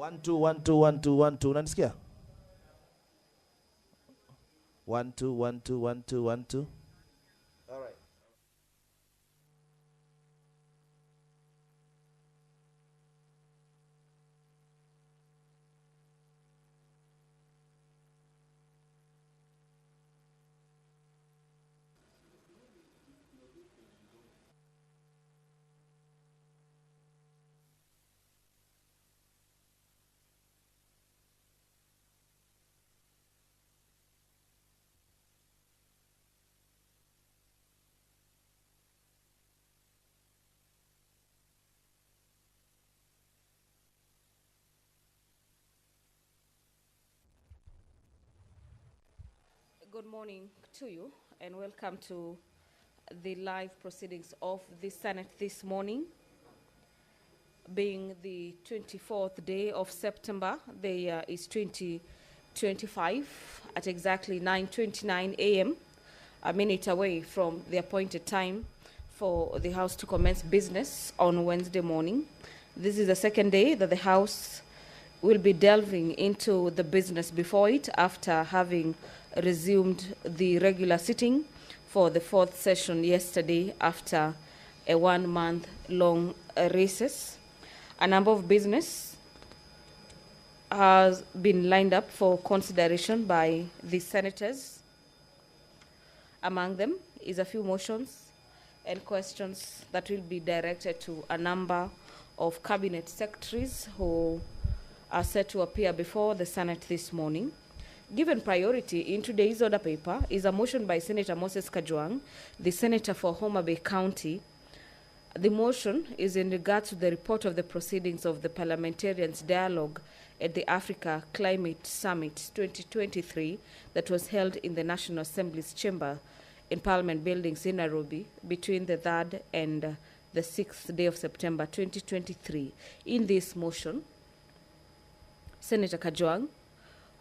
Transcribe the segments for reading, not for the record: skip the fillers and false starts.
1 2 1 2 1 2 1 2. Unanisikia? 1 2 1 2 1 2 1 2. All right. Good morning to you and welcome to the live proceedings of the Senate this morning, being the 24th day of September. The year is 2025 at exactly 9:29 a.m., a minute away from the appointed time for the House to commence business on Wednesday morning. This is the second day that the House will be delving into the business before it after having resumed the regular sitting for the fourth session yesterday after a 1-month-long recess. A number of business has been lined up for consideration by the senators. Among them is a few motions and questions that will be directed to a number of cabinet secretaries who are set to appear before the Senate this morning. Given priority in today's order paper is a motion by Senator Moses Kajwang, the Senator for Homa Bay County. The motion is in regard to the report of the proceedings of the Parliamentarians' Dialogue at the Africa Climate Summit 2023 that was held in the National Assembly's chamber in Parliament Buildings in Nairobi between the 3rd and the 6th day of September 2023. In this motion, Senator Kajwang,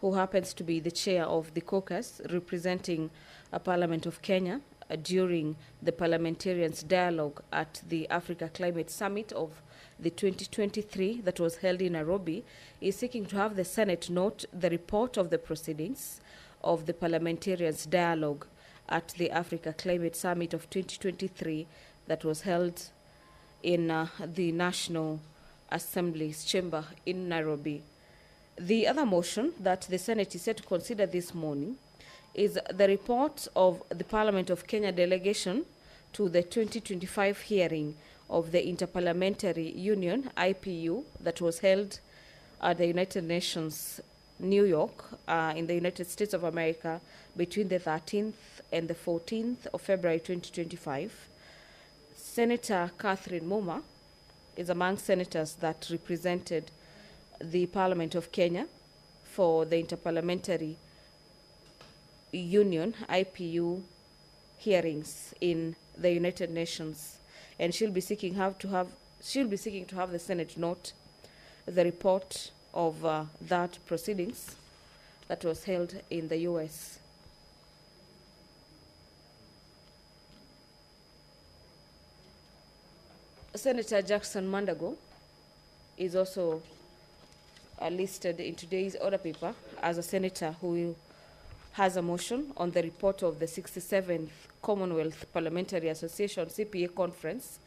who happens to be the chair of the caucus representing a Parliament of Kenya during the Parliamentarians' Dialogue at the Africa Climate Summit of the 2023 that was held in Nairobi, is seeking to have the Senate note the report of the proceedings of the Parliamentarians' Dialogue at the Africa Climate Summit of 2023 that was held in the National Assembly's chamber in Nairobi. The other motion that the Senate is set to consider this morning is the report of the Parliament of Kenya delegation to the 2025 hearing of the Interparliamentary Union, IPU, that was held at the United Nations, New York, in the United States of America between the 13th and the 14th of February 2025. Senator Catherine Muma is among senators that represented the Parliament of Kenya for the Interparliamentary Union IPU hearings in the United Nations, and she'll be seeking to have the Senate note the report of that proceedings that was held in the US. Senator Jackson Mandago is also listed in today's order paper as a senator who has a motion on the report of the 67th Commonwealth Parliamentary Association CPA conference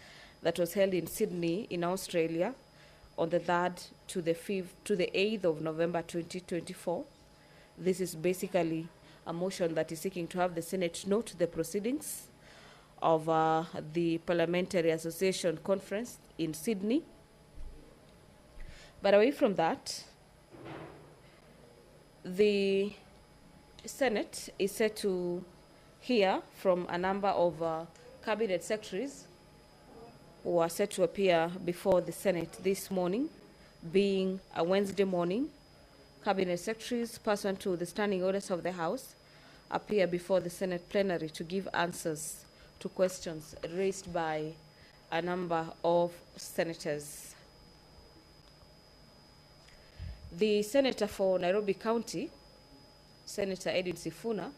that was held in Sydney in Australia on the 3rd to the 8th of November 2024. This is basically a motion that is seeking to have the Senate note the proceedings of the Parliamentary Association conference in Sydney. But away from that, the Senate is set to hear from a number of cabinet secretaries who are set to appear before the Senate this morning, being a Wednesday morning. Cabinet secretaries, pursuant to the standing orders of the House, appear before the Senate plenary to give answers to questions raised by a number of senators. The Senator for Nairobi County, Senator Edwin Sifuna,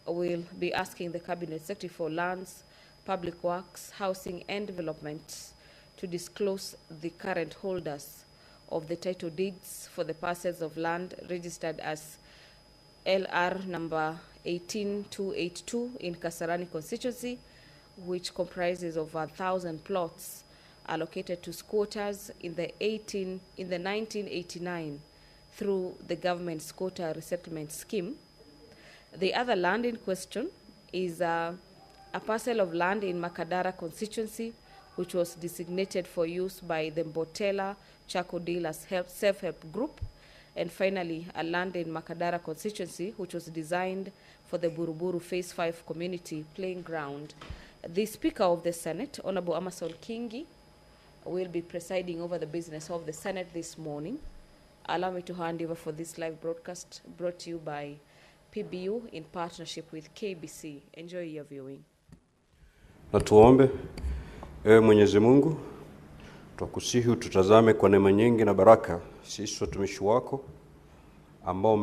will be asking the Cabinet Secretary for Lands, Public Works, Housing and Development to disclose the current holders of the title deeds for the parcels of land registered as LR number 18282 in Kasarani constituency, which comprises of 1,000 plots allocated to squatters in the 1989 through the government squatter resettlement scheme. The other land in question is a parcel of land in Makadara constituency, which was designated for use by the Mbotela Charcoal Dealers Self-Help Group. And finally, a land in Makadara constituency, which was designed for the Buruburu Phase 5 community playing ground. The Speaker of the Senate, Honorable Amason Kingi, will be presiding over the business of the Senate this morning. Allow me to hand over for this live broadcast brought to you by PBU in partnership with KBC. Enjoy your viewing. Na tuombe. Ewe Mwenyezi Mungu, twakusihi ututazame kwa neema nyingi na baraka sisi watumishi wako ambao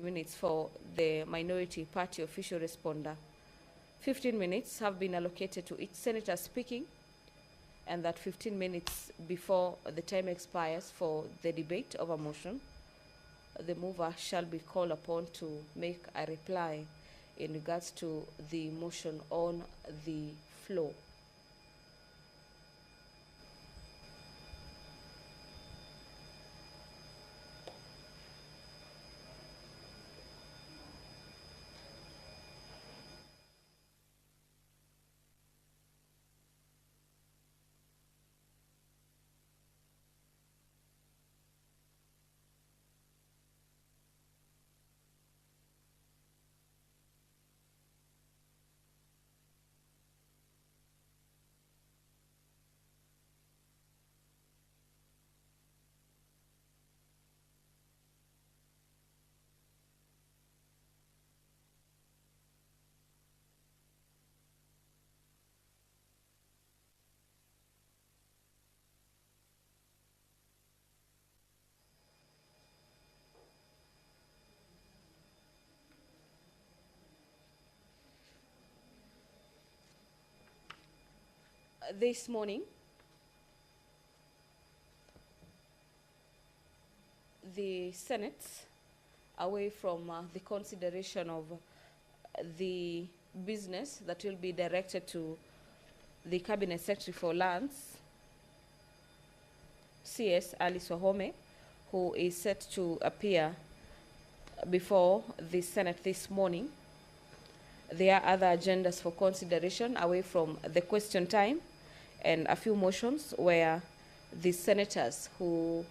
minutes for the minority party official responder. 15 minutes have been allocated to each senator speaking, and that 15 minutes before the time expires for the debate of a motion, the mover shall be called upon to make a reply in regards to the motion on the floor. This morning, the Senate, away from the consideration of the business that will be directed to the Cabinet Secretary for Lands, CS Alice Wahome, who is set to appear before the Senate this morning. There are other agendas for consideration away from the question time, and a few motions where the senators who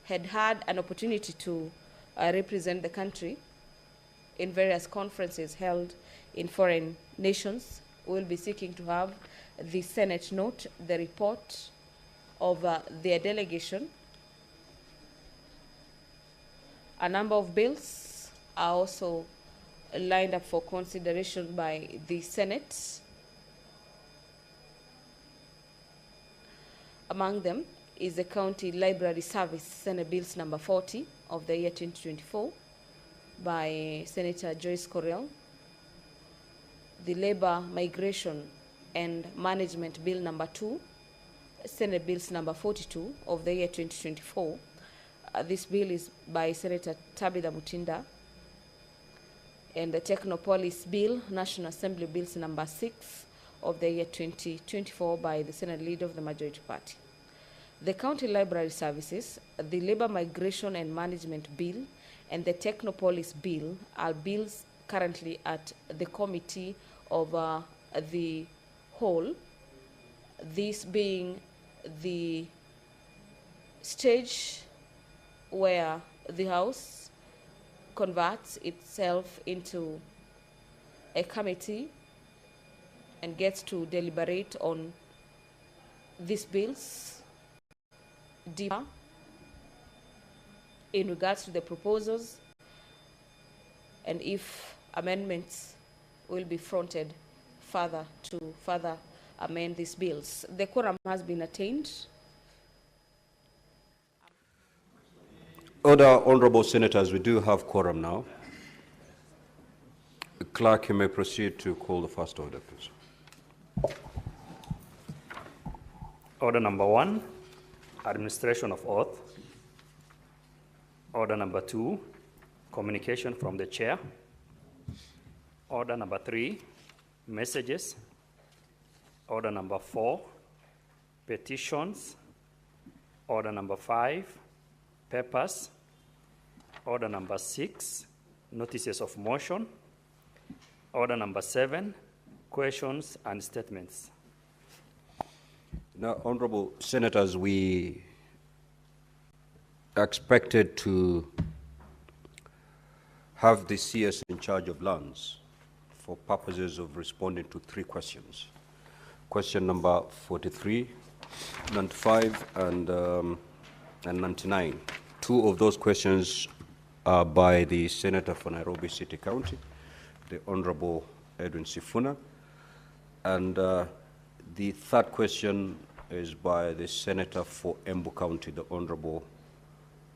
had an opportunity to represent the country in various conferences held in foreign nations will be seeking to have the Senate note the report of their delegation. A number of bills are also lined up for consideration by the Senate. Among them is the County Library Service Senate Bills number 40 of the year 2024 by Senator Joyce Correll, the Labor, Migration and Management Bill number 2, Senate Bills number 42 of the year 2024. This bill is by Senator Tabitha Mutinda. and the Technopolis Bill, National Assembly Bills number 6 of the year 2024 by the Senate Leader of the Majority Party. The County Library Services, the Labor Migration and Management Bill, and the Technopolis Bill are bills currently at the Committee of the Whole, this being the stage where the House converts itself into a committee and gets to deliberate on these bills deeper in regards to the proposals, and if amendments will be fronted further to further amend these bills. The quorum has been attained. Order, honorable senators, we do have quorum now. The clerk, you may proceed to call the first order, please. Order number 1, administration of oath. Order number 2, communication from the chair. Order number 3, messages. Order number 4, petitions. Order number 5, papers. Order number 6, notices of motion. Order number 7, questions and statements. Now, honorable senators, we expected to have the CS in charge of lands for purposes of responding to 3 questions. Question number 43, 95, and 99. 2 of those questions are by the Senator for Nairobi City County, the Honorable Edwin Sifuna, and the 3rd question is by the Senator for Embu County, the Honorable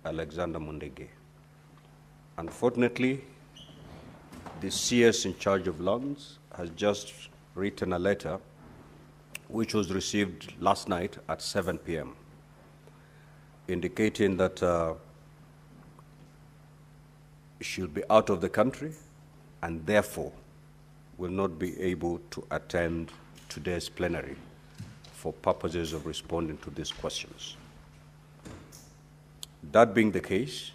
Alexander Mundege. Unfortunately, the CS in charge of lands has just written a letter which was received last night at 7 p.m. indicating that she'll be out of the country and therefore will not be able to attend today's plenary for purposes of responding to these questions. That being the case,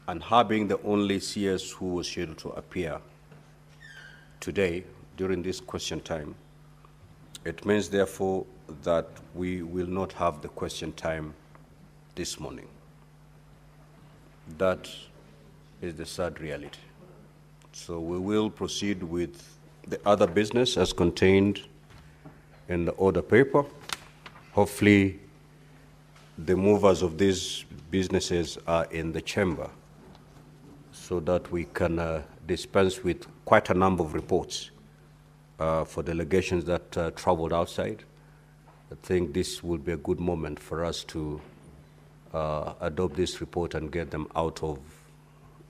and her being the only CS who was scheduled to appear today during this question time, it means therefore that we will not have the question time this morning. That is the sad reality. So we will proceed with the other business as contained in the order paper. Hopefully the movers of these businesses are in the chamber so that we can dispense with quite a number of reports for delegations that traveled outside. I think this will be a good moment for us to adopt this report and get them out of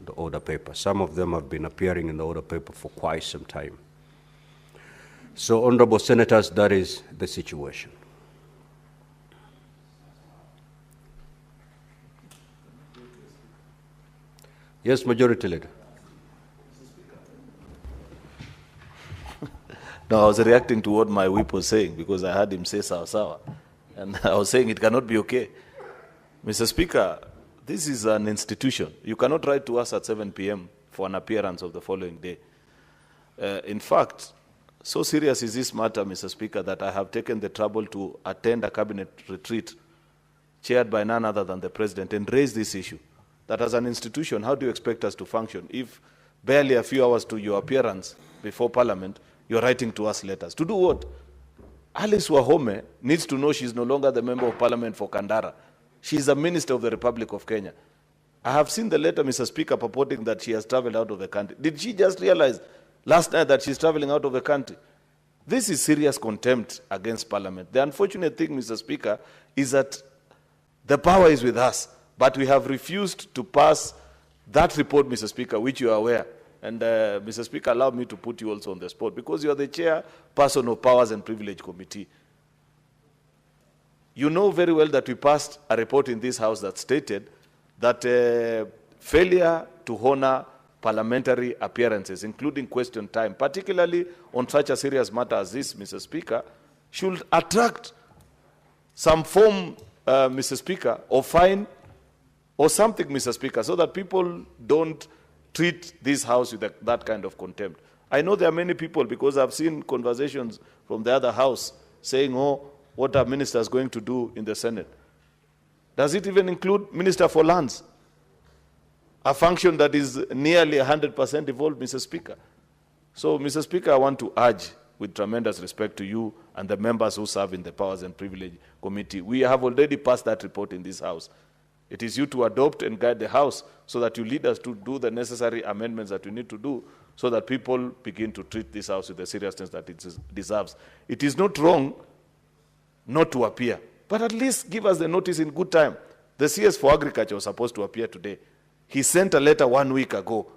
the order paper. Some of them have been appearing in the order paper for quite some time. So, honorable senators, that is the situation. Yes, Majority Leader. No, I was reacting to what my whip was saying because I heard him say sawa sawa. And I was saying it cannot be okay. Mr. Speaker, this is an institution. You cannot write to us at 7 p.m. for an appearance of the following day. In fact, so serious is this matter, Mr. Speaker, that I have taken the trouble to attend a cabinet retreat chaired by none other than the President and raise this issue. That as an institution, how do you expect us to function if barely a few hours to your appearance before Parliament, you're writing to us letters? To do what? Alice Wahome needs to know she's no longer the Member of Parliament for Kandara. She's a Minister of the Republic of Kenya. I have seen the letter, Mr. Speaker, purporting that she has traveled out of the country. Did she just realize last night that she's traveling out of the country? This is serious contempt against Parliament. The unfortunate thing, Mr. Speaker, is that the power is with us, but we have refused to pass that report, Mr. Speaker, which you are aware. And Mr. Speaker, allow me to put you also on the spot, because you are the chairperson of Powers and Privilege Committee. You know very well that we passed a report in this House that stated that failure to honor parliamentary appearances, including question time, particularly on such a serious matter as this, Mr. Speaker, should attract some form, Mr. Speaker, or fine or something, Mr. Speaker, so that people don't treat this House with that kind of contempt. I know there are many people, because I've seen conversations from the other House saying, oh, what are ministers going to do in the Senate? Does it even include Minister for Lands? A function that is nearly 100% evolved, Mr. Speaker. So, Mr. Speaker, I want to urge, with tremendous respect to you and the members who serve in the Powers and Privilege Committee, we have already passed that report in this House. It is you to adopt and guide the House so that you lead us to do the necessary amendments that we need to do so that people begin to treat this House with the seriousness that it deserves. It is not wrong not to appear, but at least give us the notice in good time. The CS for Agriculture was supposed to appear today. He sent a letter 1 week ago.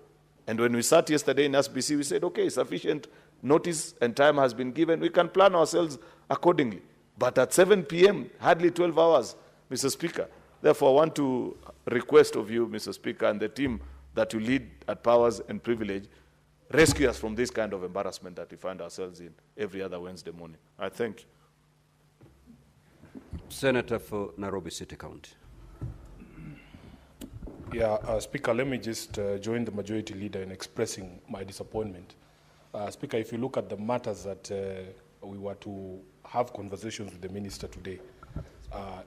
And when we sat yesterday in SBC, we said, okay, sufficient notice and time has been given. We can plan ourselves accordingly. But at 7 p.m., hardly 12 hours, Mr. Speaker. Therefore, I want to request of you, Mr. Speaker, and the team that you lead at Powers and Privilege, rescue us from this kind of embarrassment that we find ourselves in every other Wednesday morning. I thank you. Senator for Nairobi City County. Yeah, Speaker, let me just join the majority leader in expressing my disappointment. Speaker, if you look at the matters that we were to have conversations with the minister today,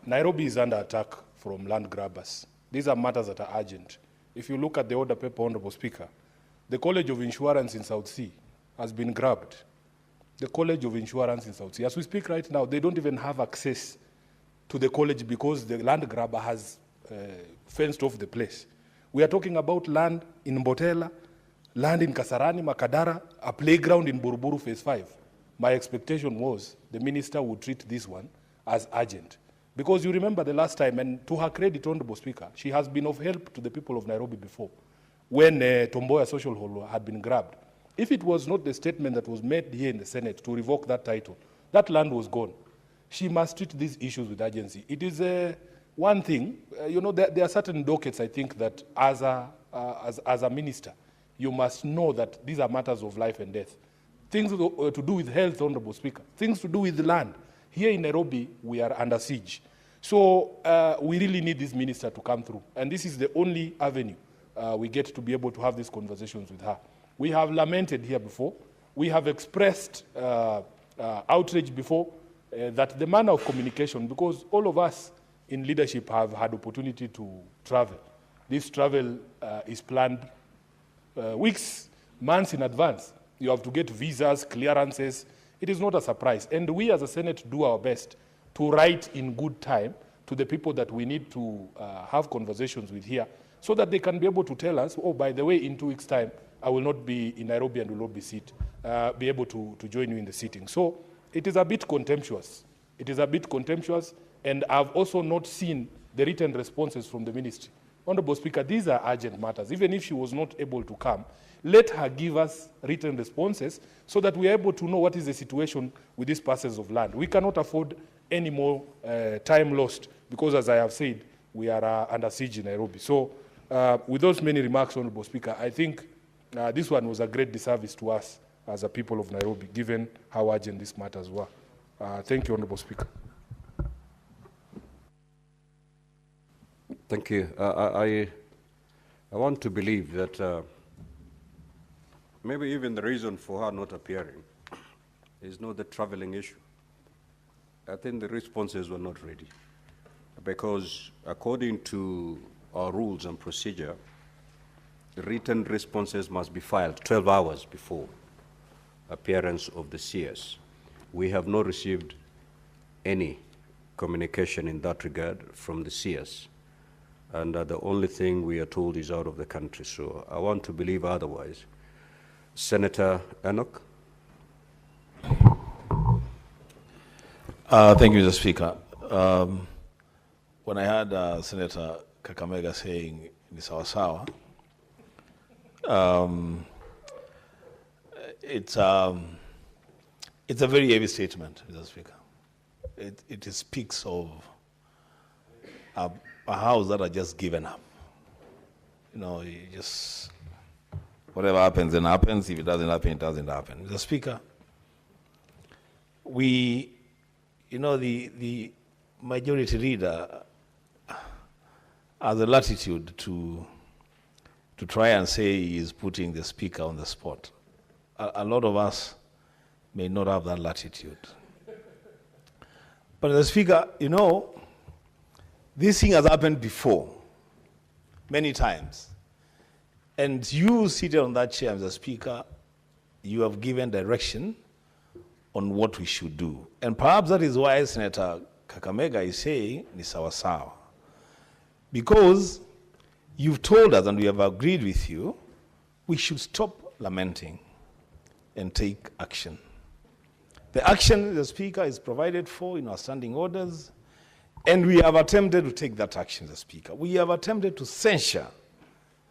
Nairobi is under attack from land grabbers. These are matters that are urgent. If you look at the order paper, Honorable Speaker, the College of Insurance in South Sea has been grabbed. The College of Insurance in South Sea. As we speak right now, they don't even have access to the college because the land grabber has fenced off the place. We are talking about land in Mbotela, land in Kasarani, Makadara, a playground in Buruburu Phase 5. My expectation was the minister would treat this one as urgent. Because you remember the last time, and to her credit, Honorable Speaker, she has been of help to the people of Nairobi before, when Tomboya Social Hall had been grabbed. If it was not the statement that was made here in the Senate to revoke that title, that land was gone. She must treat these issues with urgency. It is one thing, you know, there are certain dockets, I think, that as a minister, you must know that these are matters of life and death. Things to do with health, Honorable Speaker. Things to do with land. Here in Nairobi, we are under siege. So we really need this minister to come through. And this is the only avenue we get to be able to have these conversations with her. We have lamented here before. We have expressed outrage before that the manner of communication, because all of us in leadership have had opportunity to travel. This travel is planned weeks, months in advance. You have to get visas, clearances. It is not a surprise. And we as a Senate do our best to write in good time to the people that we need to have conversations with here so that they can be able to tell us, oh, by the way, in 2 weeks' time, I will not be in Nairobi and will not be able to join you in the sitting. So it is a bit contemptuous. It is a bit contemptuous, and I've also not seen the written responses from the ministry. Honorable Speaker, these are urgent matters. Even if she was not able to come, let her give us written responses so that we are able to know what is the situation with these parcels of land. We cannot afford any more time lost because, as I have said, we are under siege in Nairobi. So with those many remarks, Honorable Speaker, I think this one was a great disservice to us as a people of Nairobi, given how urgent these matters were. Thank you, Honorable Speaker. Thank you. I want to believe that maybe even the reason for her not appearing is not the traveling issue. I think the responses were not ready because according to our rules and procedure, the written responses must be filed 12 hours before appearance of the CS. We have not received any communication in that regard from the CS. And the only thing we are told is out of the country. So I want to believe otherwise. Senator Enoch. Thank you, Mr. Speaker. When I heard Senator Kakamega saying in Sawasawa, it's a very heavy statement, Mr. Speaker. It speaks of a house that are just given up. You know, you just Whatever happens, then happens. If it doesn't happen, it doesn't happen. Mr. Speaker, the majority leader has the latitude to try and say he is putting the Speaker on the spot. A lot of us may not have that latitude. But the Speaker, this thing has happened before, many times. And you seated on that chair, Mr. Speaker, you have given direction on what we should do. And perhaps that is why Senator Kakamega is saying, ni sawa sawa. Because you've told us, and we have agreed with you, we should stop lamenting and take action. The action, the Speaker, is provided for in our standing orders, and we have attempted to take that action, the Speaker. We have attempted to censure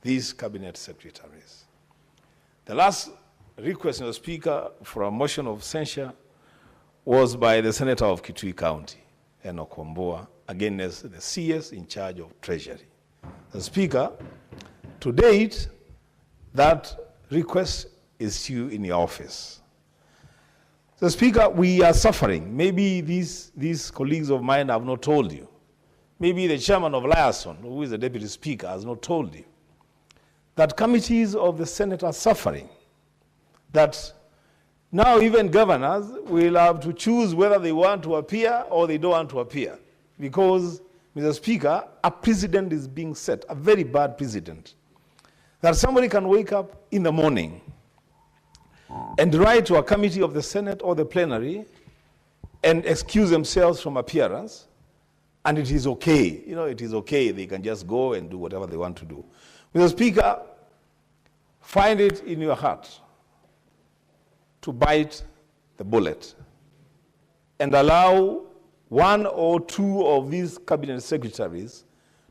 these cabinet secretaries. The last request, the Speaker, for a motion of censure was by the Senator of Kitui County, Enoch Wambua, against the CS in charge of Treasury. The Speaker, to date, that request is still in your office. The Speaker, we are suffering. Maybe these colleagues of mine have not told you. Maybe the chairman of Liaison, who is the deputy speaker, has not told you that committees of the Senate are suffering. That now even governors will have to choose whether they want to appear or they don't want to appear. Because, Mr. Speaker, a precedent is being set, a very bad precedent. That somebody can wake up in the morning and write to a committee of the Senate or the plenary and excuse themselves from appearance, and it is okay. It is okay. They can just go and do whatever they want to do. Mr. Speaker, find it in your heart to bite the bullet and allow one or two of these cabinet secretaries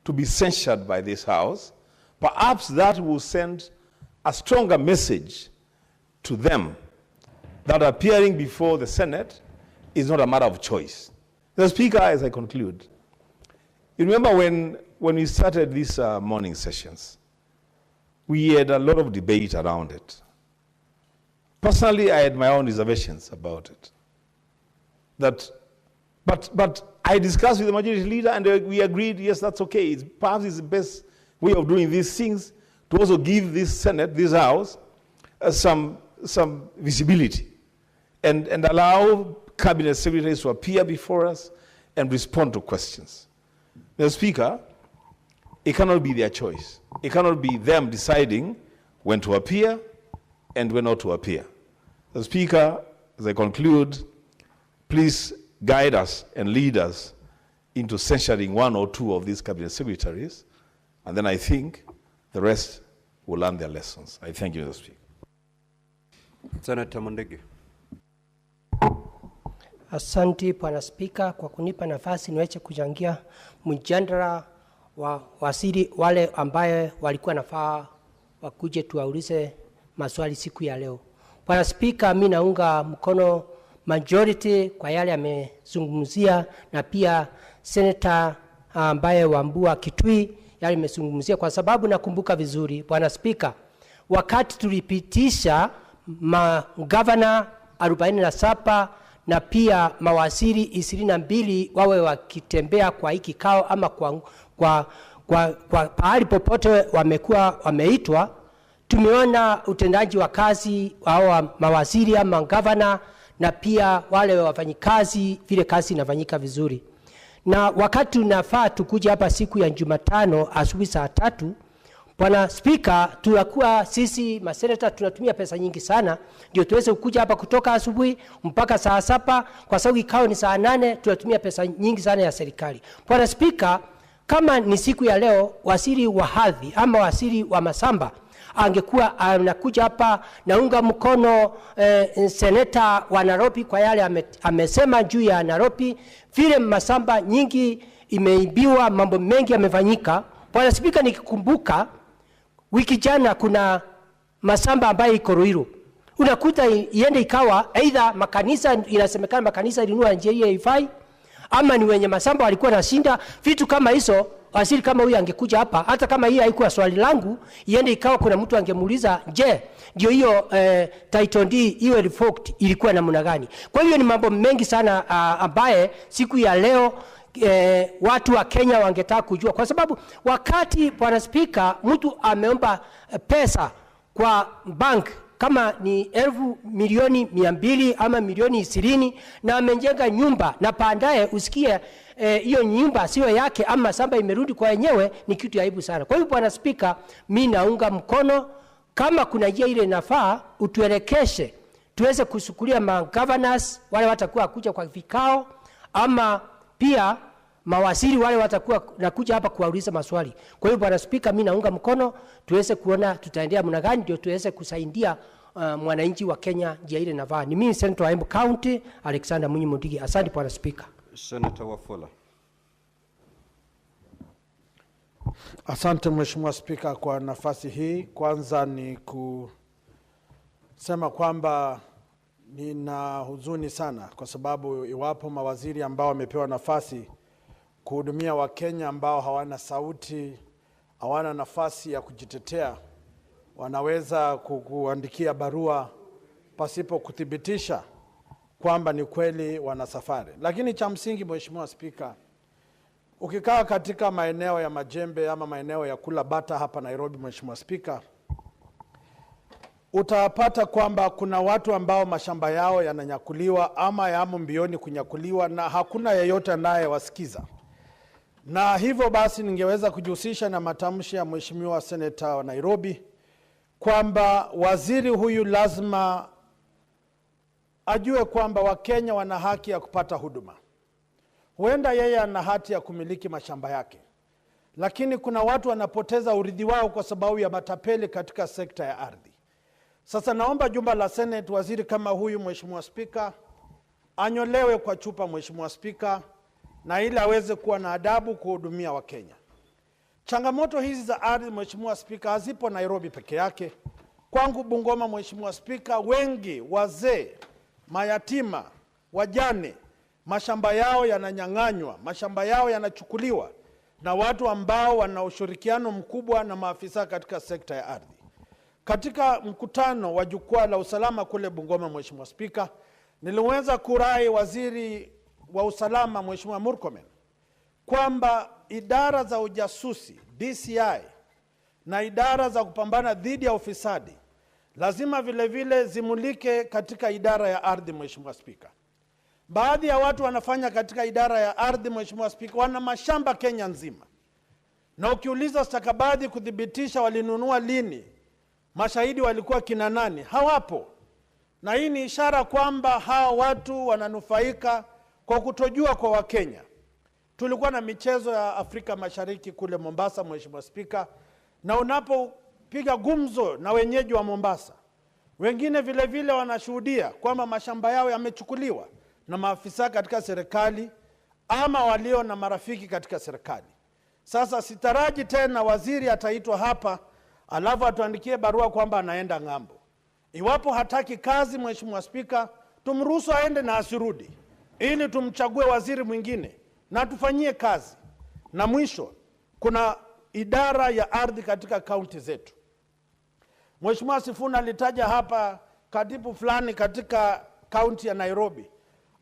to be censured by this House. Perhaps that will send a stronger message to them that appearing before the Senate is not a matter of choice. The Speaker, as I conclude, you remember when we started these morning sessions, we had a lot of debate around it. Personally, I had my own reservations about it. But I discussed with the majority leader, and we agreed, yes, that's okay. Perhaps it's the best way of doing these things to also give this Senate, this House, some visibility and allow cabinet secretaries to appear before us and respond to questions. The Speaker, it cannot be their choice. It cannot be them deciding when to appear and when not to appear. The Speaker, as I conclude, please guide us and lead us into censuring one or two of these cabinet secretaries, and then I think the rest will learn their lessons. I thank you, Mr. Speaker. Senator Mondege. Asante Bwana Spika kwa kunipa nafasi niweze kuchangia mjadala wa wasiri wale ambaye walikuwa nafaa wakuje tuwaulize maswali siku ya leo. Bwana Spika, mimi naunga mkono majority kwa yale amezungumzia, na pia Senator ambaye Wambua Kitui yale amezungumzia, kwa sababu nakumbuka vizuri Bwana Spika, wakati tulipitisha magavana 47 na pia mawaziri 22 wawe wakitembea kwa hiki kikao ama kwa pahali popote wamekuwa wameitwa, tumeona utendaji wa kazi wa mawaziri ama gavana na pia wale wafanyikazi vile kazi inafanyika vizuri. Na wakati tunafaa tukuje hapa siku ya Jumatano asubuhi saa 3, Bwana Spika, tunakuwa sisi maseneta tunatumia pesa nyingi sana ndio tuweze kukuja hapa kutoka asubuhi mpaka saa 7, kwa sababu kikao ni saa 8, tunatumia pesa nyingi sana ya serikali. Bwana Spika, kama ni siku ya leo waziri wa hadhi ama waziri wa masamba angekuwa anakuja hapa, naunga mkono seneta wa Nairobi kwa yale amesema juu ya Nairobi, vile masamba nyingi imeibiwa, mambo mengi yamefanyika. Bwana Spika, nikikumbuka wiki jana kuna masamba ambayo iko Ruiru, unakuta iende ikawa aidha makanisa, inasemekana makanisa ilinua njia ifai, ama ni wenye masamba walikuwa nashinda vitu kama hizo. waziri kama huyu angekuja hapa, hata kama hii haikuwa swali langu, iende ikawa kuna mtu angemuuliza, je, ndio hiyo title deed iwe revoked ilikuwa namna gani? Kwa hiyo ni mambo mengi sana ambaye siku ya leo watu wa Kenya wangetaka kujua, kwa sababu wakati Bwana Spika mtu ameomba pesa kwa bank kama ni milioni 200 ama milioni 20 na amejenga nyumba na baadaye usikie hiyo nyumba sio yake ama samba imerudi kwa wenyewe, ni kitu aibu sana. Kwa hiyo Bwana Spika, mimi naunga mkono, kama kuna njia ile inafaa utuelekeshe tuweze kusukulia governors wale watakuwa kuja kwa vikao, ama pia mawaziri wale watakuwa nakuja hapa kuwauliza maswali. Kwa hiyo Bwana Spika, mimi naunga mkono, tuweze kuona tutaendea mna gani ndio tuweze kusaidia mwananchi wa Kenya njia ile inafaa. Ni mimi Senator wa Embu County, Alexander Munyi Mundigi. Asante Bwana Spika. Senator Wafula. Asante Mheshimiwa Spika kwa nafasi hii. Kwanza ni kusema kwamba nina huzuni sana kwa sababu iwapo mawaziri ambao wamepewa nafasi kuhudumia Wakenya ambao hawana sauti, hawana nafasi ya kujitetea, wanaweza kuandikia barua pasipo kuthibitisha kwamba ni kweli wana safari. Lakini cha msingi Mheshimiwa Spika, ukikaa katika maeneo ya Majembe ama maeneo ya Kula Bata hapa Nairobi, Mheshimiwa Spika, utapata kwamba kuna watu ambao mashamba yao yananyakuliwa ama yamo mbioni kunyakuliwa na hakuna yeyote anayewasikiza. Na hivyo basi ningeweza kujihusisha na matamshi ya Mheshimiwa Senator wa Nairobi kwamba waziri huyu lazima ajue kwamba Wakenya wana haki ya kupata huduma. Huenda yeye ana haki ya kumiliki mashamba yake, lakini kuna watu wanapoteza urithi wao kwa sababu ya matapeli katika sekta ya ardhi. Sasa naomba jumba la Senate, waziri kama huyu Mheshimiwa Spika anyolewe kwa chupa Mheshimiwa Spika, na ili aweze kuwa na adabu kuhudumia Wakenya. Changamoto hizi za ardhi Mheshimiwa Spika hazipo Nairobi peke yake. Kwangu Bungoma Mheshimiwa Spika, wengi wazee, mayatima, wajane, mashamba yao yananyang'anywa, mashamba yao yanachukuliwa na watu ambao wana ushirikiano mkubwa na maafisa katika sekta ya ardhi. Katika mkutano wa jukwaa la usalama kule Bungoma Mheshimiwa Spika, niliweza kurai waziri wa usalama Mheshimiwa Murkomen kwamba idara za ujasusi DCI na idara za kupambana dhidi ya ufisadi lazima vile vile zimulike katika idara ya ardhi Mheshimiwa Spika. Baadhi ya watu wanafanya katika idara ya ardhi Mheshimiwa Spika wana mashamba Kenya nzima, na ukiuliza stakabadhi kudhibitisha walinunua lini, mashahidi walikuwa kina nani, hawapo. Na hii ni ishara kwamba hawa watu wananufaika kwa kutojua kwa Wakenya. Tulikuwa na michezo ya Afrika Mashariki kule Mombasa Mheshimiwa Spika, na unapopiga gumzo na wenyeji wa Mombasa, wengine vile vile wanashuhudia kwamba mashamba yao yamechukuliwa na maafisa katika serikali ama walio na marafiki katika serikali. Sasa sitaraji tena waziri ataitwa hapa alafu atuandikie barua kwamba anaenda ng'ambo. Iwapo hataki kazi Mheshimiwa Spika, tumruhusu aende na asirudi, ili tumchague waziri mwingine na tufanyie kazi. Na mwisho, kuna idara ya ardhi katika kaunti zetu. Mheshimiwa Sifuna alitaja hapa katibu fulani katika kaunti ya Nairobi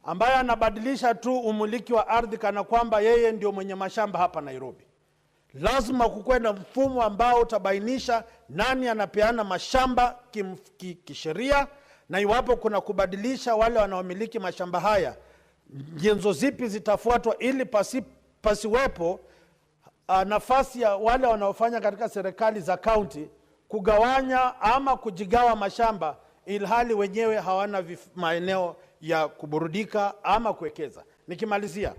ambaye anabadilisha tu umiliki wa ardhi kana kwamba yeye ndio mwenye mashamba hapa Nairobi. Lazima kukuwe na mfumo ambao utabainisha nani anapeana mashamba kisheria, na iwapo kuna kubadilisha wale wanaomiliki mashamba haya, nyenzo zipi zitafuatwa ili pasiwepo nafasi ya wale wanaofanya katika serikali za kaunti kugawanya ama kujigawa mashamba ilhali wenyewe hawana maeneo ya kuburudika ama kuwekeza. Nikimalizia,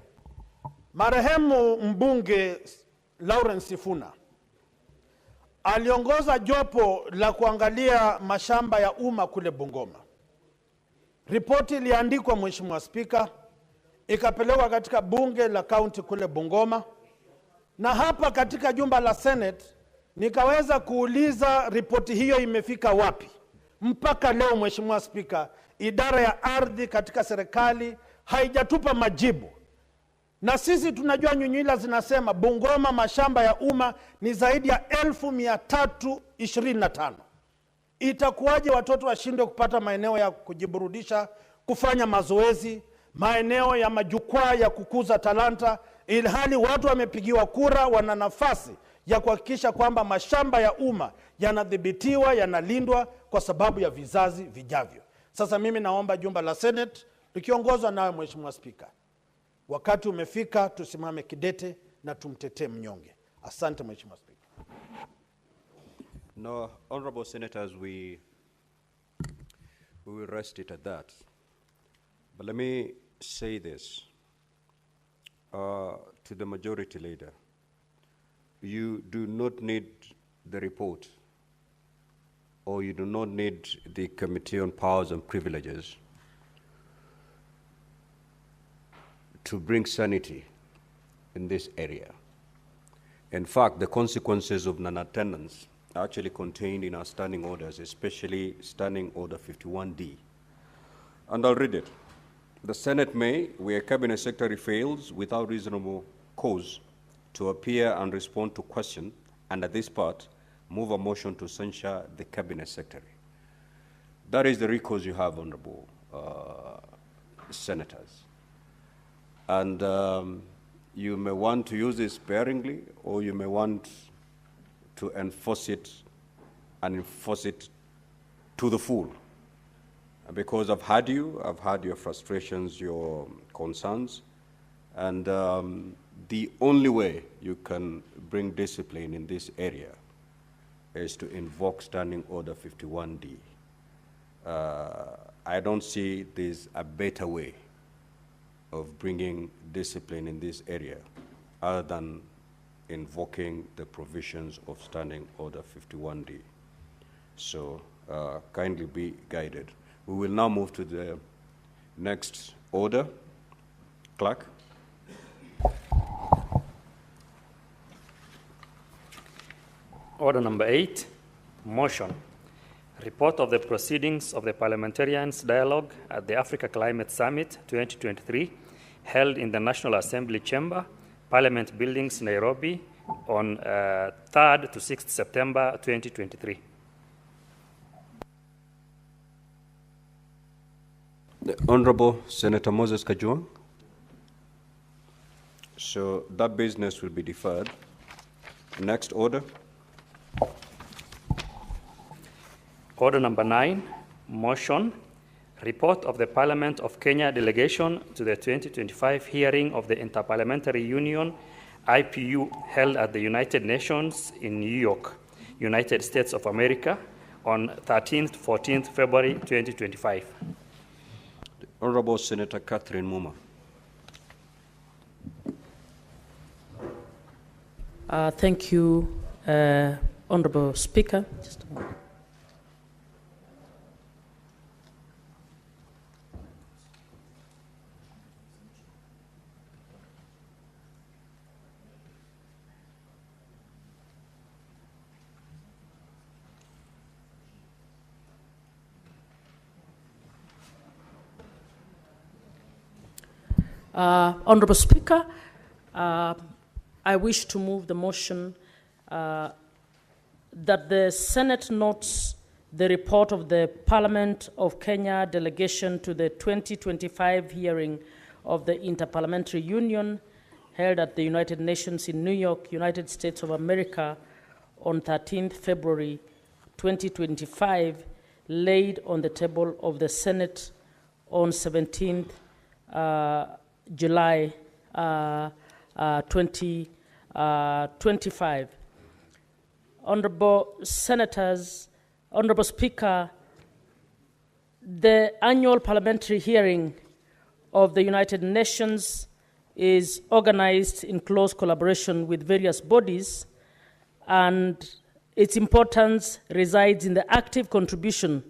marehemu mbunge Lawrence Sifuna aliongoza jopo la kuangalia mashamba ya umma kule Bungoma. Ripoti iliandikwa Mheshimiwa Spika, ikapelekwa katika bunge la kaunti kule Bungoma, na hapa katika jumba la Senate nikaweza kuuliza ripoti hiyo imefika wapi. Mpaka leo Mheshimiwa Spika, idara ya ardhi katika serikali haijatupa majibu. Na sisi tunajua nyunyila zinasema Bungoma mashamba ya umma ni zaidi ya 1325. Itakuwaje watoto washinde kupata maeneo ya kujiburudisha, kufanya mazoezi, maeneo ya majukwaa ya kukuza talanta, ilhali watu wamepigiwa kura, wana nafasi ya kuhakikisha kwamba mashamba ya umma yanadhibitiwa, yanalindwa kwa sababu ya vizazi vijavyo. Sasa mimi naomba jumba la Senate likiongozwa nawe Mheshimiwa Spika, wakati umefika tusimame kidete na tumtetee mnyonge. Asante Mheshimiwa Spika. No, honorable senators, we will rest it at that. But let me say this to the majority leader. You do not need the report, or you do not need the Committee on Powers and Privileges to bring sanity in this area. In fact, the consequences of non-attendance are actually contained in our standing orders, especially Standing Order 51D. And I'll read it. The Senate may, where Cabinet Secretary fails without reasonable cause to appear and respond to question, under this part, move a motion to censure the Cabinet Secretary. That is the recourse you have, honorable senators. And you may want to use this sparingly, or you may want to enforce it and enforce it to the full. Because I've heard your frustrations, your concerns, and the only way you can bring discipline in this area is to invoke Standing Order 51D. I don't see there's a better way of bringing discipline in this area other than invoking the provisions of Standing Order 51D. So kindly be guided. We will now move to the next order. Clerk. Order number 8, motion. Report of the proceedings of the Parliamentarians' Dialogue at the Africa Climate Summit 2023, held in the National Assembly Chamber, Parliament Buildings, Nairobi, on 3rd to 6th September 2023. The Honorable Senator Moses Kajwang. So that business will be deferred. Next order. Order number 9, motion. Report of the Parliament of Kenya delegation to the 2025 hearing of the Interparliamentary Union, IPU, held at the United Nations in New York, United States of America, on 13th to 14th February 2025. The Honorable Senator Catherine Muma. Thank you, Honorable Speaker. Just a moment. Honorable Speaker, I wish to move the motion that the Senate notes the report of the Parliament of Kenya delegation to the 2025 hearing of the Interparliamentary Union held at the United Nations in New York, United States of America on 13th February 2025, laid on the table of the Senate on 17th July 2025. Honorable Senators, Honorable Speaker, the annual parliamentary hearing of the United Nations is organized in close collaboration with various bodies, and its importance resides in the active contribution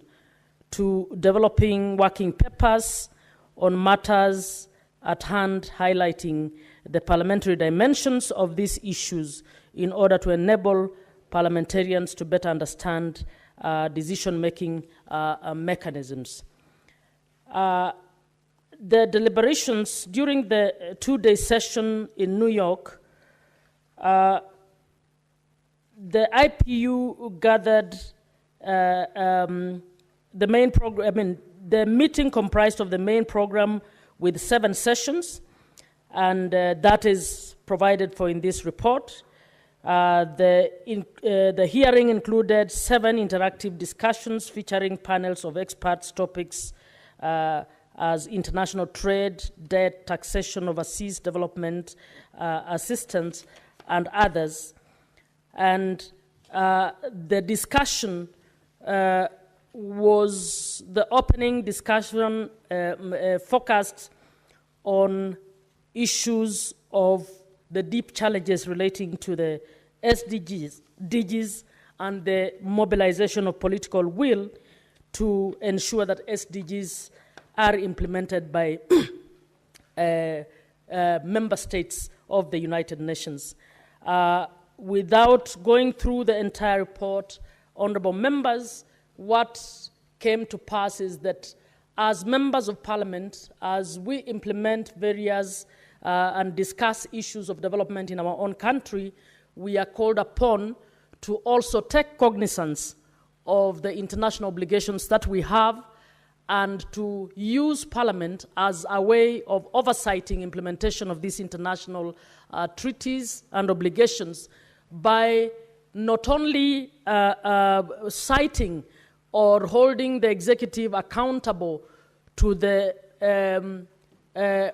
to developing working papers on matters at hand, highlighting the parliamentary dimensions of these issues in order to enable parliamentarians to better understand decision-making mechanisms. the deliberations during the two-day session in New York, the IPU gathered the main program. I mean, the meeting comprised of the main program with 7 sessions, and that is provided for in this report. The hearing included 7 interactive discussions featuring panels of experts, topics as international trade, debt, taxation, overseas development, assistance, and others. And the discussion was, the opening discussion focused on issues of the deep challenges relating to the SDGs and the mobilization of political will to ensure that SDGs are implemented by member states of the United Nations. Without going through the entire report, honorable members, what came to pass is that as members of parliament, as we implement various and discuss issues of development in our own country, we are called upon to also take cognizance of the international obligations that we have and to use parliament as a way of oversighting implementation of these international treaties and obligations by not only citing or holding the executive accountable to the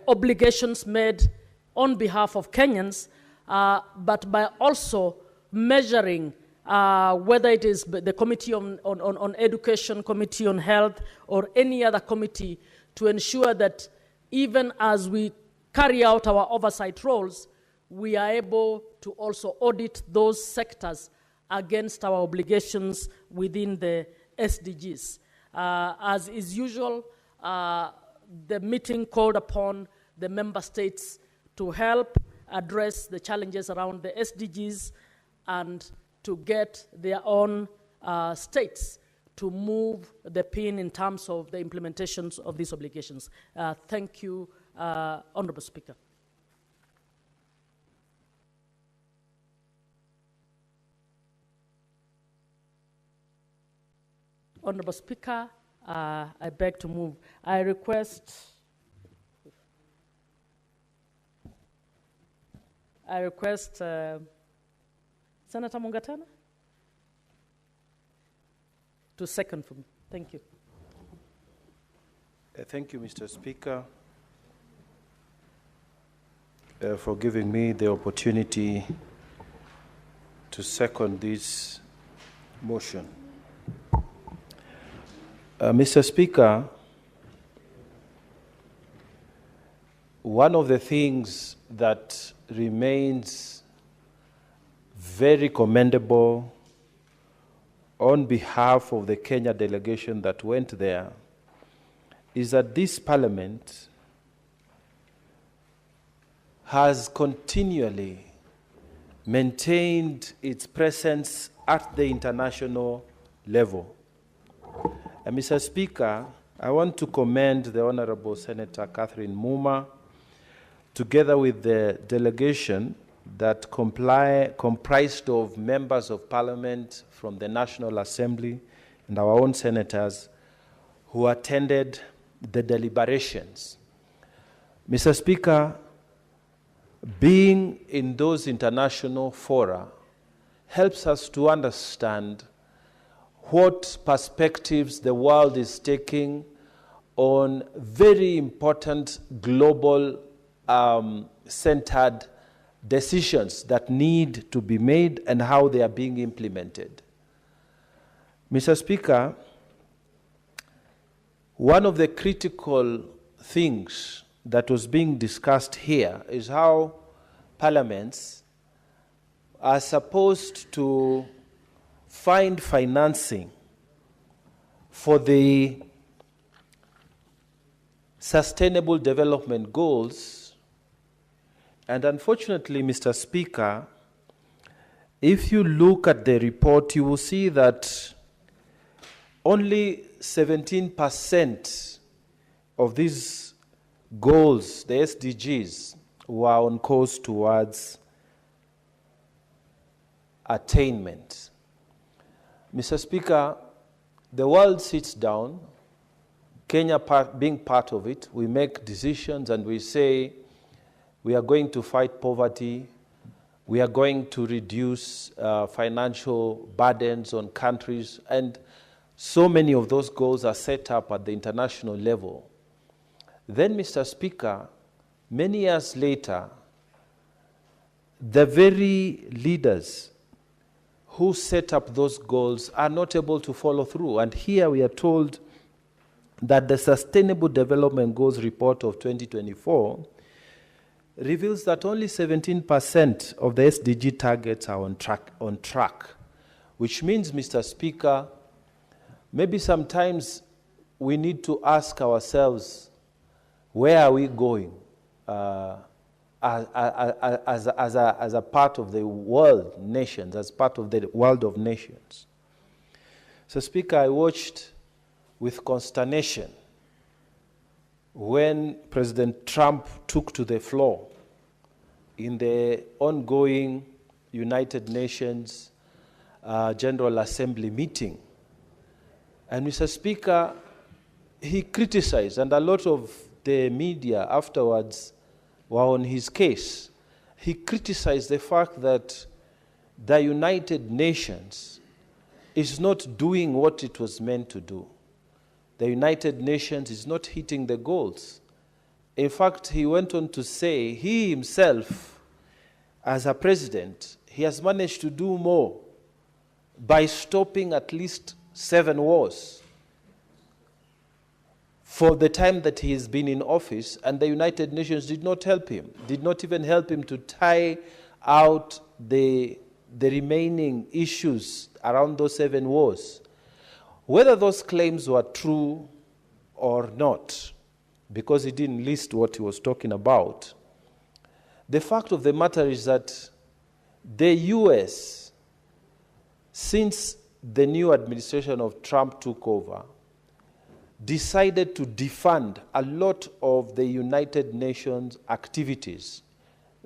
obligations made on behalf of Kenyans, but by also measuring whether it is the Committee on Education, Committee on Health, or any other committee, to ensure that even as we carry out our oversight roles, we are able to also audit those sectors against our obligations within the SDGs. As is usual, the meeting called upon the member states to help address the challenges around the SDGs and to get their own states to move the pin in terms of the implementations of these obligations. Thank you, Honorable Speaker. Honorable Speaker, I beg to move. I request Senator Mungatana to second for me. Thank you. Thank you, Mr. Speaker, for giving me the opportunity to second this motion. Mr. Speaker, one of the things that remains very commendable on behalf of the Kenya delegation that went there is that this parliament has continually maintained its presence at the international level. And Mr. Speaker, I want to commend the Honorable Senator Catherine Muma, together with the delegation that comprised of members of parliament from the National Assembly and our own senators who attended the deliberations. Mr. Speaker, being in those international fora helps us to understand what perspectives the world is taking on very important global centered decisions that need to be made and how they are being implemented. Mr. Speaker, one of the critical things that was being discussed here is how parliaments are supposed to find financing for the Sustainable Development Goals. And unfortunately, Mr. Speaker, if you look at the report, you will see that only 17% of these goals, the SDGs, were on course towards attainment. Mr. Speaker, the world sits down, Kenya being part of it, we make decisions and we say we are going to fight poverty, we are going to reduce financial burdens on countries, and so many of those goals are set up at the international level. Then, Mr. Speaker, many years later, the very leaders who set up those goals are not able to follow through. And here we are told that the Sustainable Development Goals report of 2024 reveals that only 17% of the SDG targets are on track, which means, Mr. Speaker, maybe sometimes we need to ask ourselves, where are we going as a part of the world nations, as part of the world of nations? So, Speaker, I watched with consternation when President Trump took to the floor in the ongoing United Nations General Assembly meeting. And, Mr. Speaker, he criticized, and a lot of the media afterwards were on his case. He criticized the fact that the United Nations is not doing what it was meant to do. The United Nations is not hitting the goals. In fact, he went on to say he himself, as a president, he has managed to do more by stopping at least 7 wars for the time that he has been in office, and the United Nations did not help him, did not even help him to tie out the remaining issues around those 7 wars. Whether those claims were true or not, because he didn't list what he was talking about, the fact of the matter is that the US, since the new administration of Trump took over, decided to defund a lot of the United Nations activities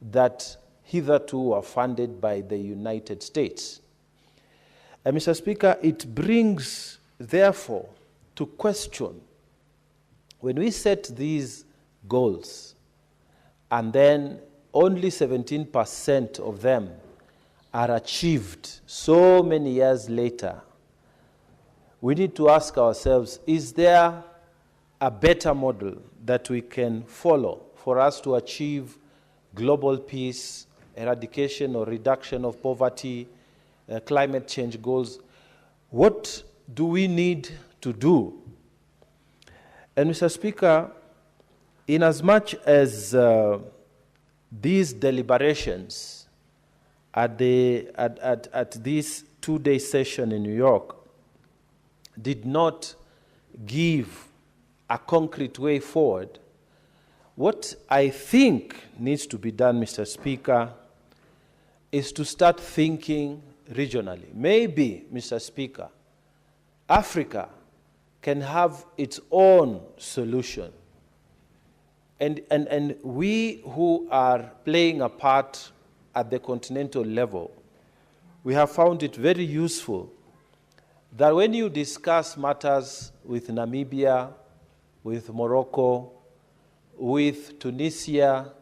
that hitherto were funded by the United States. And, Mr. Speaker, it brings, therefore, to question, when we set these goals and then only 17% of them are achieved so many years later, we need to ask ourselves, is there a better model that we can follow for us to achieve global peace, eradication or reduction of poverty, climate change goals? What do we need to do? And, Mr. Speaker, in as much as these deliberations at this 2-day session in New York did not give a concrete way forward, what I think needs to be done, Mr. Speaker, is to start thinking regionally. Maybe, Mr. Speaker, Africa can have its own solution. And we who are playing a part at the continental level, we have found it very useful that when you discuss matters with Namibia, with Morocco, with Tunisia,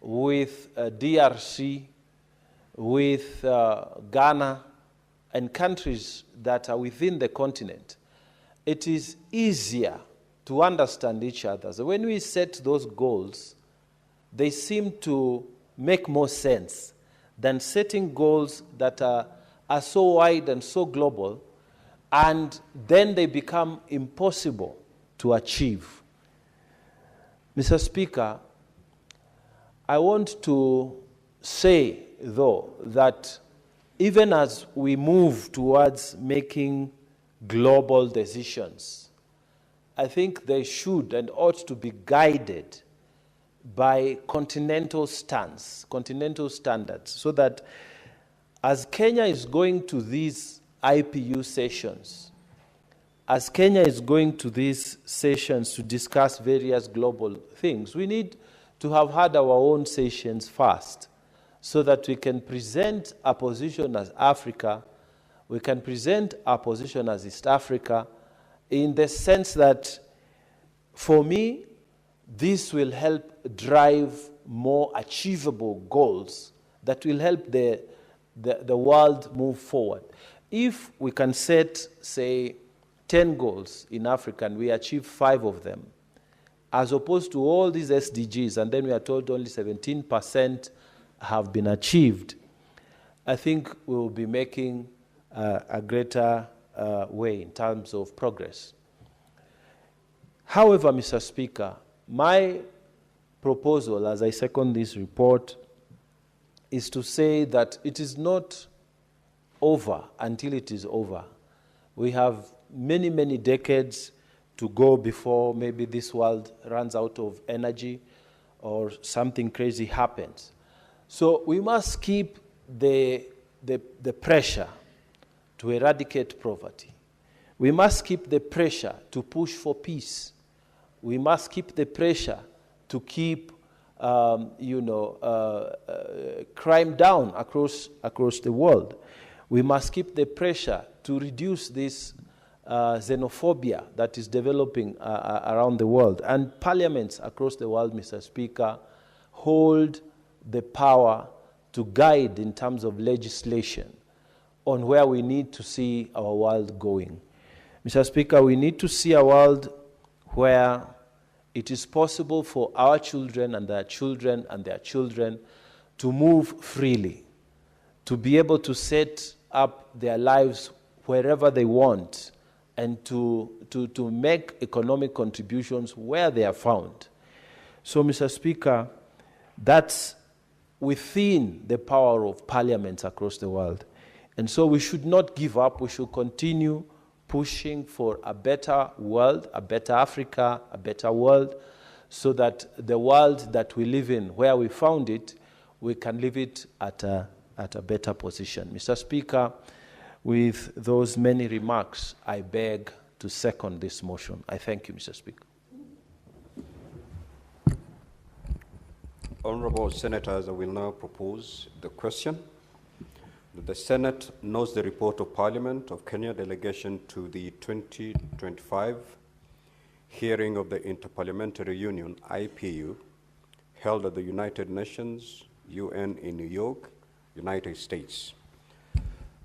with DRC, with Ghana, and countries that are within the continent, it is easier to understand each other. So when we set those goals, they seem to make more sense than setting goals that are so wide and so global, and then they become impossible to achieve. Mr. Speaker, I want to say, though, that even as we move towards making global decisions, I think they should and ought to be guided by continental standards, so that as Kenya is going to these IPU sessions, as Kenya is going to these sessions to discuss various global things, we need to have had our own sessions first so that we can present our position as Africa, we can present our position as East Africa, in the sense that, for me, this will help drive more achievable goals that will help the world move forward. If we can set, say, 10 goals in Africa and we achieve 5 of them, as opposed to all these SDGs, and then we are told only 17% have been achieved, I think we will be making a greater way in terms of progress. However, Mr. Speaker, my proposal, as I second this report, is to say that it is not over until it is over. We have many, many decades to go before maybe this world runs out of energy or something crazy happens. So we must keep the pressure to eradicate poverty. We must keep the pressure to push for peace. We must keep the pressure to keep crime down across the world. We must keep the pressure to reduce this xenophobia that is developing around the world. And parliaments across the world, Mr. Speaker, hold the power to guide in terms of legislation on where we need to see our world going. Mr. Speaker, we need to see a world where it is possible for our children and their children and their children to move freely, to be able to set up their lives wherever they want, and to make economic contributions where they are found. So, Mr. Speaker, that's within the power of parliaments across the world. And so we should not give up. We should continue pushing for a better world, a better Africa, a better world, so that the world that we live in, where we found it, we can live it at a better position. Mr. Speaker, with those many remarks, I beg to second this motion. I thank you, Mr. Speaker. Honorable Senators, I will now propose the question. The Senate notes the report of Parliament of Kenya delegation to the 2025 hearing of the Interparliamentary Union, IPU, held at the United Nations, UN in New York, United States,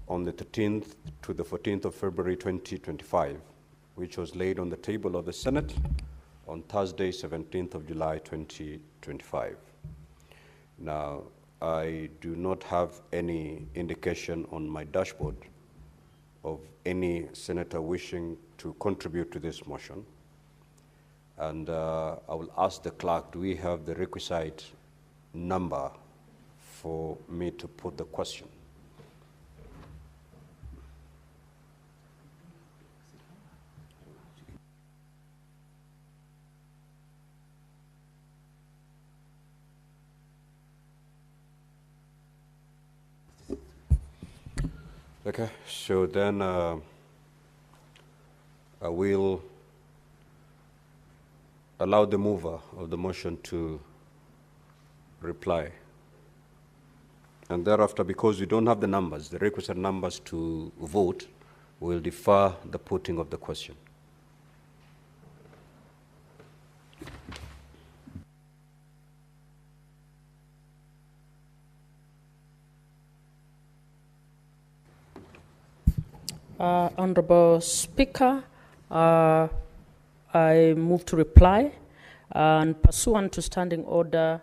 on the 13th to the 14th of February 2025, which was laid on the table of the Senate on Thursday, 17th of July 2025. Now, I do not have any indication on my dashboard of any senator wishing to contribute to this motion. And I will ask the clerk, do we have the requisite number for me to put the question? Okay, so then I will allow the mover of the motion to reply. And thereafter, because we don't have the numbers, the requisite numbers to vote, we'll defer the putting of the question. Honorable Speaker, I move to reply, and pursuant to Standing Order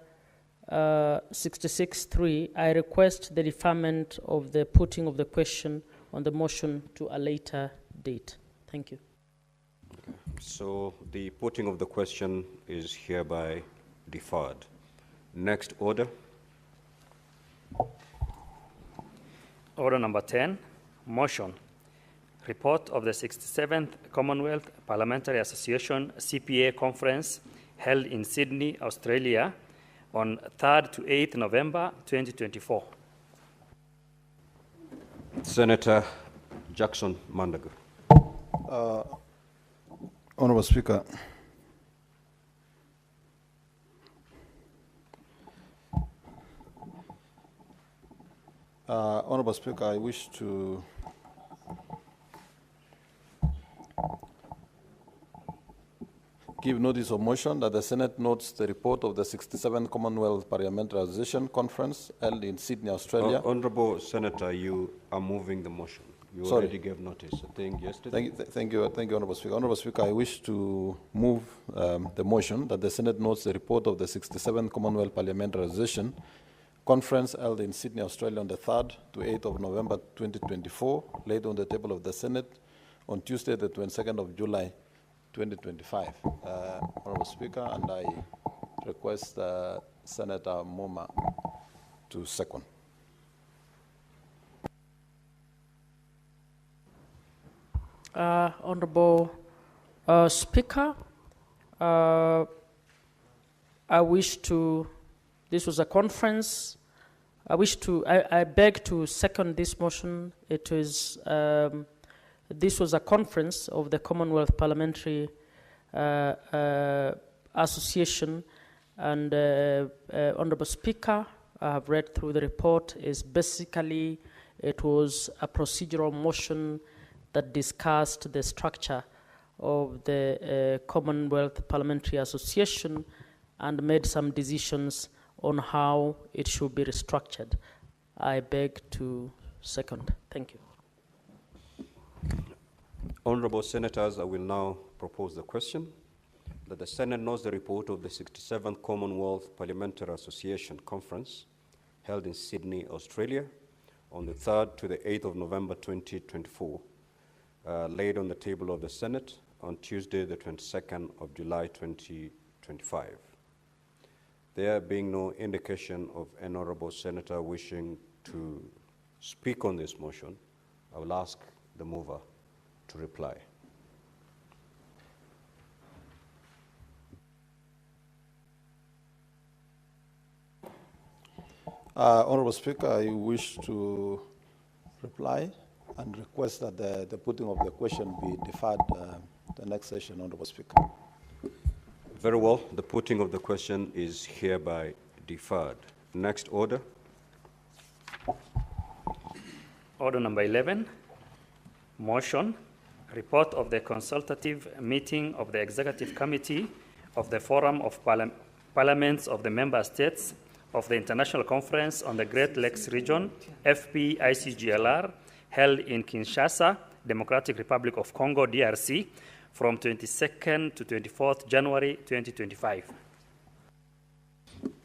66.3, I request the deferment of the putting of the question on the motion to a later date. Thank you. Okay. So the putting of the question is hereby deferred. Next order. Order number 10, motion. Report of the 67th Commonwealth Parliamentary Association CPA Conference held in Sydney, Australia on 3rd to 8th November 2024. Senator Jackson Mandago. Honorable Speaker, Honorable Speaker, I wish to give notice of motion that the Senate notes the report of the 67th Commonwealth Parliamentary Association Conference held in Sydney, Australia. Honorable Senator, you are moving the motion. You already gave notice, I think, yesterday. Thank you, Honorable Speaker. Honorable Speaker, I wish to move the motion that the Senate notes the report of the 67th Commonwealth Parliamentary Association Conference held in Sydney, Australia on the 3rd to 8th of November 2024, laid on the table of the Senate on Tuesday, the 22nd of July 2025. Honorable Speaker, and I request Senator Muma to second. Honorable Speaker, I wish to, this was a conference, I beg to second this motion. It is, this was a conference of the Commonwealth Parliamentary Association, and Honorable Speaker, I have read through the report, is basically, it was a procedural motion that discussed the structure of the Commonwealth Parliamentary Association and made some decisions on how it should be restructured. I beg to second. Thank you. Honorable Senators, I will now propose the question that the Senate knows the report of the 67th Commonwealth Parliamentary Association Conference held in Sydney, Australia on the 3rd to the 8th of November 2024, laid on the table of the Senate on Tuesday, the 22nd of July 2025. There being no indication of an honorable senator wishing to speak on this motion, I will ask the mover to reply. Honorable Speaker, I wish to reply and request that the putting of the question be deferred the next session, Honorable Speaker. Very well. The putting of the question is hereby deferred. Next order. Order number 11, motion, report of the consultative meeting of the Executive Committee of the Forum of Parliaments of the Member States of the International Conference on the Great Lakes Region, FPICGLR, held in Kinshasa, Democratic Republic of Congo, DRC, from 22nd to 24th January 2025.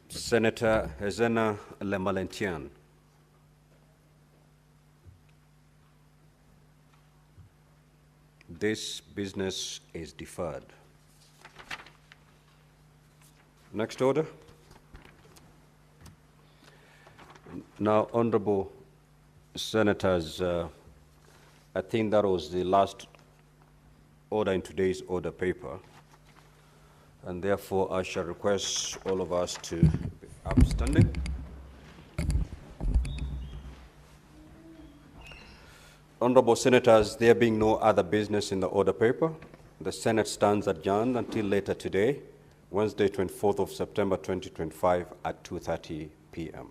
Senator Hezena Lemalentian. This business is deferred. Next order. Now, Honorable Senators, I think that was the last order in today's order paper, and therefore I shall request all of us to be upstanding. Honorable Senators, there being no other business in the order paper, the Senate stands adjourned until later today, Wednesday, 24th of September 2025 at 2:30 p.m.